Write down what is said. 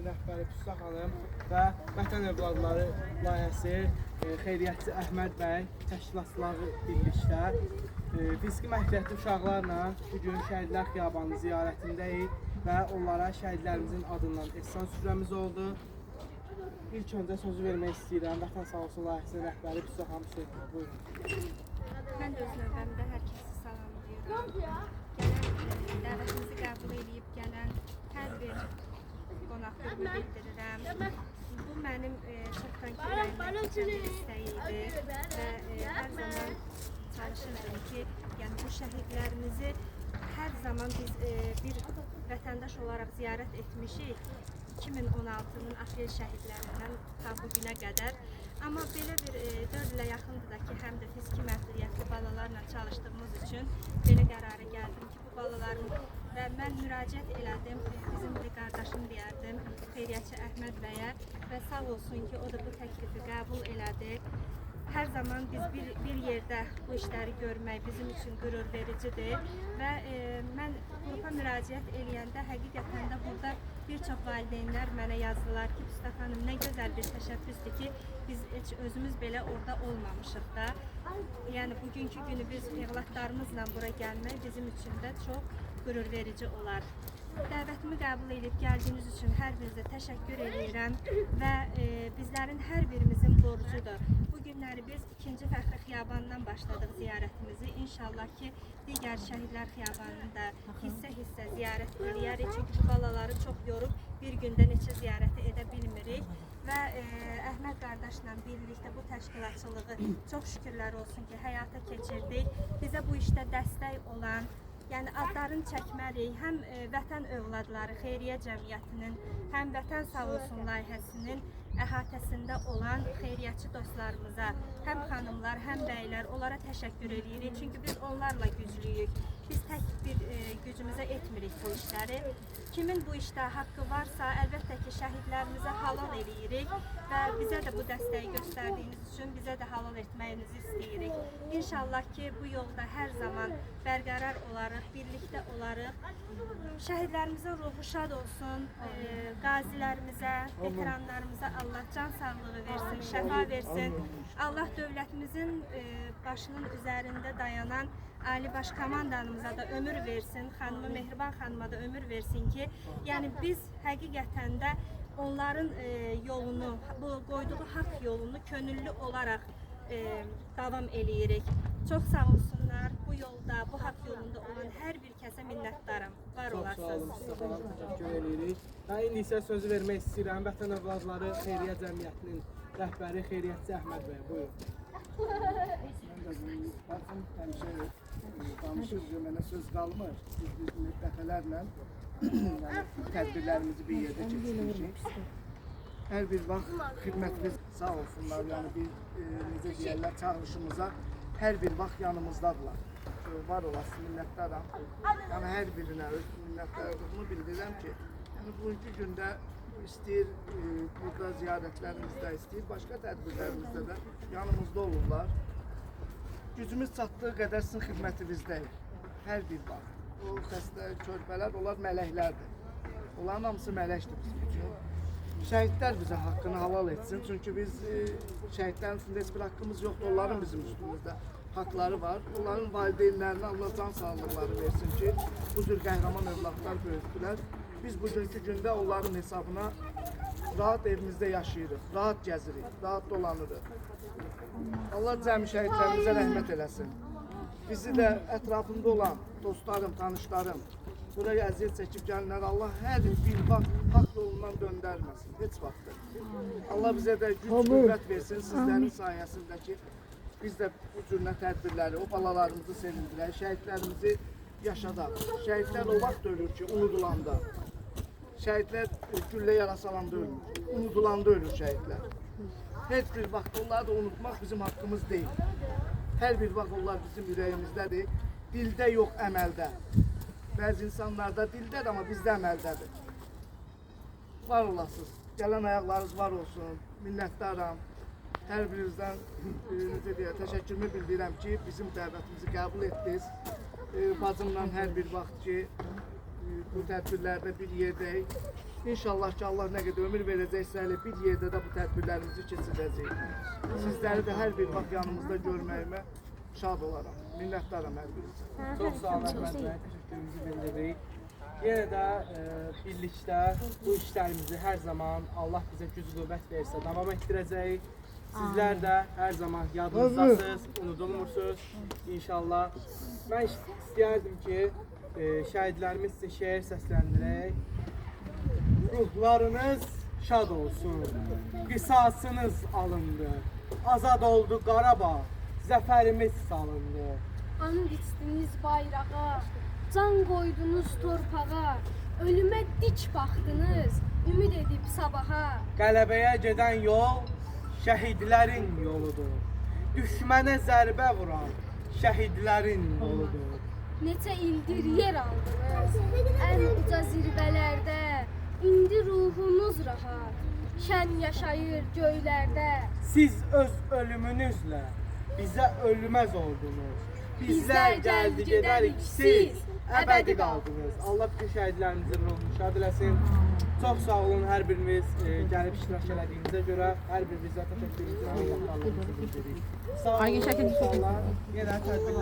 Layihəsinin rəhbəri Füsuha xanım və Vətən Övladları layihəsi xeyriyyətçi Əhməd bəy təşkilatçıları birlikdə fiziki məhdudiyyətli uşaqlarla bugün Şəhidlər Xiyabanı ziyarətindəyik və onlara şəhidlərimizin adından ehsan süfrəmiz oldu. İlk öncə sözü vermək istəyirəm Vətən Sağ olsun layihəsinin rəhbəri Füsuha xanım söyləyir. Buyurun. Mən də öz növbəmdə hər kəsi salamlayıram. Gələn dəvətimizi qəbul edib gələn hər bir qonaqlarımı bildirirəm. Bu mənim çoxdan ki ürəyimdən keçən istəyi idi və hər zaman çalışırdım ki, yəni bu şəhidlərimizi hər zaman biz bir vətəndaş olaraq ziyarət etmişik. 2016-nın aprel şəhidlərindən ta bugünə qədər. Amma belə bir 4 ilə yaxındır da ki, həm də fiziki məhdudiyyətli balalarla çalışdığımız üçün belə qərara gəldim ki, bu balaların və mən müraciət elədim, bizim bir qardaşım deyərdim, xeyriyyətçi Əhməd bəyə və sağ olsun ki, o da bu təklifi qəbul elədi. Hər zaman biz bir yerdə bu işləri görmək bizim üçün qürur vericidir və mən qrupa müraciət eləyəndə həqiqətən də burada bir çox valideynlər mənə yazdılar ki, Füsuha xanım, nə gözəl bir təşəbbüsdür ki, biz heç özümüz belə orada olmamışıq da. Yəni bugünkü günü biz evlatlarımızla bura gəlmək bizim üçün də çox qürur verici olar. Dəvətimi qəbul edib gəldiyiniz üçün hər birinizə təşəkkür edirəm və bizlərin hər birimizin borcudur. Bu günləri biz 2-ci Fəxri Xiyabanından başladıq ziyarətimizi. İnşallah ki, digər şəhidlər xiyabanını da hissə-hissə ziyarət edərik. Çünki bu balaları çox yorub bir gündə neçə ziyarəti edə bilmirik. Və Əhməd qardaşla birlikdə bu təşkilatçılığı çox şükürlər olsun ki, həyata keçirdik. Bizə bu işdə dəstək olan, yəni adlarını çəkməliyik, həm Vətən Övladları Xeyriyyə Cəmiyyətinin, həm Vətən Sağ olsun layihəsinin əhatəsində olan xeyriyyətçi dostlarımıza, həm xanımlar, həm bəylər, onlara təşəkkür edirik. Çünki biz onlarla güclüyük. Biz tək bir gücümüzə etmirik bu işləri. Kimin bu işdə haqqı varsa, əlbəttə ki, şəhidlərimizə halal edirik və bizə də bu dəstəyi göstərdiyiniz üçün bizə də halal etməyinizi istəyirik. İnşallah ki, bu yolda hər zaman bərqərar olarıq, birlikdə olarıq. Şəhidlərimizin ruhu şad olsun, qazilərimizə, veteranlarımıza Allah can sağlığı versin, şəfa versin. Allah dövlətimizin başının üzərində dayanan Ali Baş Komandanımıza da ömür versin, xanımı Mehriban xanıma da ömür versin ki, yəni biz həqiqətən də onların yolunu, bu qoyduğu haqq yolunu könüllü olaraq davam eləyirik. Çox sağ olsunlar, bu yolda, bu haqq yolunda olan hər bir kəsə minnətdaram. Var olasınız. Çox sağ olun, təşəkkür edirik. Və indi isə sözü vermək istəyirəm Vətən Övladları Xeyriyyə Cəmiyyətinin rəhbəri xeyriyyətçi Əhməd bəyə. Buyurun. Mən də baxın, həmişə danışır ki, mənə söz qalmır. Biz dəfələrlə tədbirlərimizi bir yerdə keçirmişik. Hər bir vaxt xidmətimiz sağ olsunlar, yəni bir necə deyərlər, çağırışımıza hər bir vaxt yanımızdadılar. Var olasın, minnətdaram. Yəni hər birinə öz minnətdarlığımı bildirirəm ki, yəni bugünkü gündə istəyir, burada ziyarətlərimizdə istəyir, başqa tədbirlərimizdə də yanımızda olurlar. Gücümüz çatdığı qədər sizin xidmətinizdəyik. Hər bir vaxt. O xəstə körpələr, onlar mələklərdir. Onların hamısı mələkdir bizim üçün. Şəhidlər bizə haqqını halal etsin. Çünki biz şəhidlərin üstündə heç bir haqqımız yoxdur. Onların bizim üstümüzdə haqları var. Onların valideynlərinə Allah can sağlıqları versin ki, bu cür qəhrəman övladlar böyütdülər. Biz bugünkü gündə onların hesabına rahat evimizdə yaşayırıq, rahat gəzirik, rahat dolanırıq. Allah cəmi şəhidlərimizə rəhmət eləsin. Bizi də ətrafında olan dostlarım, tanışlarım, buraya əziyyət çəkib gələnlər Allah hər bir vaxt haqq yolundan döndərməsin, heç vaxtdır. Allah bizə də güc, qüvvət versin sizlərin sayəsində ki, biz də bu cürlə tədbirləri, o balalarımızı sevindirək, şəhidlərimizi yaşadaq. Şəhidlər o vaxt ölür ki, unudulanda. Şəhidlər güllə yarasalanda ölmür, unudulanda ölür şəhidlər. Heç bir vaxt onları da unutmaq bizim haqqımız deyil. Hər bir vaxt onlar bizim ürəyimizdədir. Dildə yox, əməldə. Bəzi insanlarda dildədir, amma bizdə əməldədir. Var olasınız. Gələn ayaqlarınız var olsun. Minnətdaram. Hər birinizdən təşəkkürümü bildirirəm ki, bizim dəvətimizi qəbul etdiniz. Bacımla hər bir vaxt ki, bu tədbirlərdə bir yerdəyik. İnşallah ki, Allah nə qədər ömür verəcəksə, hələ bir yerdə də bu tədbirlərimizi keçirəcəyik. Sizləri də hər bir vaxt yanımızda görməyimə şad olaram. Minnətdaram hər birinizə. Çox sağ olun Əhməd bəy, təşəkkürümüzü bildiririk. Yenə də birlikdə bu işlərimizi hər zaman Allah bizə güc qüvvət versə davam etdirəcəyik. Sizlər də hər zaman yadınızdasınız, unudulmursunuz inşallah. Mən istəyərdim ki, şəhidlərimiz üçün şeir səsləndirək. Ruhlarınız şad olsun, qisasınız alındı, azad oldu Qarabağ, zəfərimiz salındı. And içdiniz bayrağa, can qoydunuz torpağa, ölümə dik baxdınız, ümid edib sabaha. Qələbəyə gedən yol şəhidlərin yoludur. Düşmənə zərbə vuran şəhidlərin yoludur. Neçə ildir yer aldınız, ən uca zirvələrdə, indi ruhunuz rahat, şən yaşayır göylərdə. Siz öz ölümünüzlə bizə ölməz oldunuz. Bizlər gəldi gedərik, siz əbədi qaldınız. Allah bütün şəhidlərimizin ruhunu şad eləsin. Çox sağ olun hər birimiz gəlib iştirak elədiyinizə görə hər birinizə təşəkkür edirəm. Allah razı olsun. Sağ olun. Yenə tədbirlər